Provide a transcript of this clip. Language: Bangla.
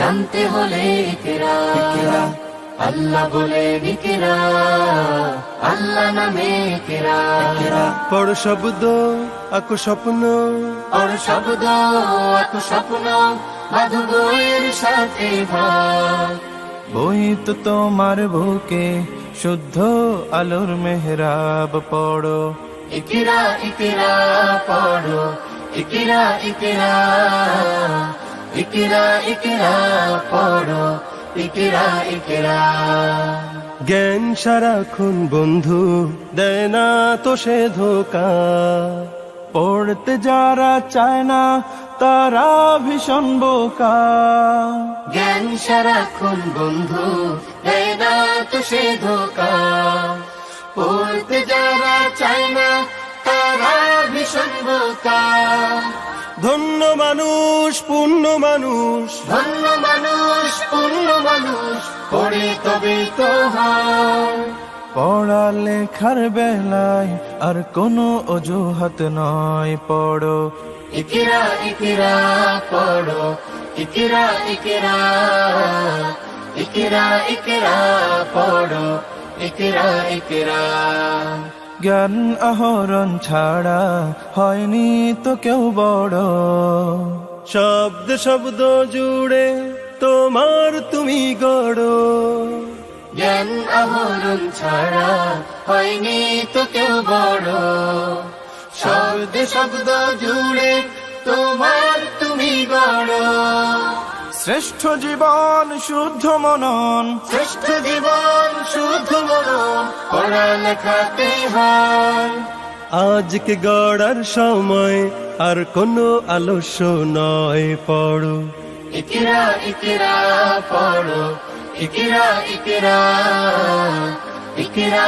জানতে হলে ইকরা, আল্লাহ বলে ইকরা, আল্লাহ নামে ইকরা। পড় শব্দ আঁকো স্বপ্ন, পড় শব্দ আঁকো স্বপ্ন, বাঁধো বইয়ের সাথে ভাগ। বই তো তোমার বুকে শুদ্ধ আলোর মেহরাব। পড়ো ইকরা ইকরা পড়ো, ইকরা ইকরা, ইকরা ইকরা পড়ো, ইকরা ইকরা। জ্ঞান সারাক্ষণ বন্ধু দেয় না তো সে ধোকা। পড়তে যারা চায় না তারা ভীষণ বোকা। জ্ঞান সারাক্ষণ বন্ধু দেয় না তো সে ধোকা। পড়তে যারা চায় না তারা ভীষণ বোকা। ধন্য মানুষ পুণ্য মানুষ, ধন্য মানুষ পুণ্য মানুষ, পড়ে তবে তো হয়। পড়ালেখার বেলায় আর কোনো অজুহাত নয়। পড়ো ইকরা ইকরা পড়ো, ইকরা ইকরা, ইকরা ইকরা পড়ো, ইকরা ইকরা। জ্ঞান আহরণ ছাড়া হয়নি তো কেউ বড়। শব্দ শব্দ জুড়ে তোমার তুমি গড়ো। জ্ঞান আহরণ ছাড়া হয়নি তো কেউ বড়। শব্দ শব্দ জুড়ে তোমার তুমি গড়। শ্রেষ্ঠ জীবন শুদ্ধ মনন, শ্রেষ্ঠ জীবন শুদ্ধ মনন, পড়ালেখাতে হয়। আজকে গড়ার সময় আর কোনো আলস্য নয়। পড়ো ইকরা ইকরা পড়ো, ইকরা ইকরা, ইকরা।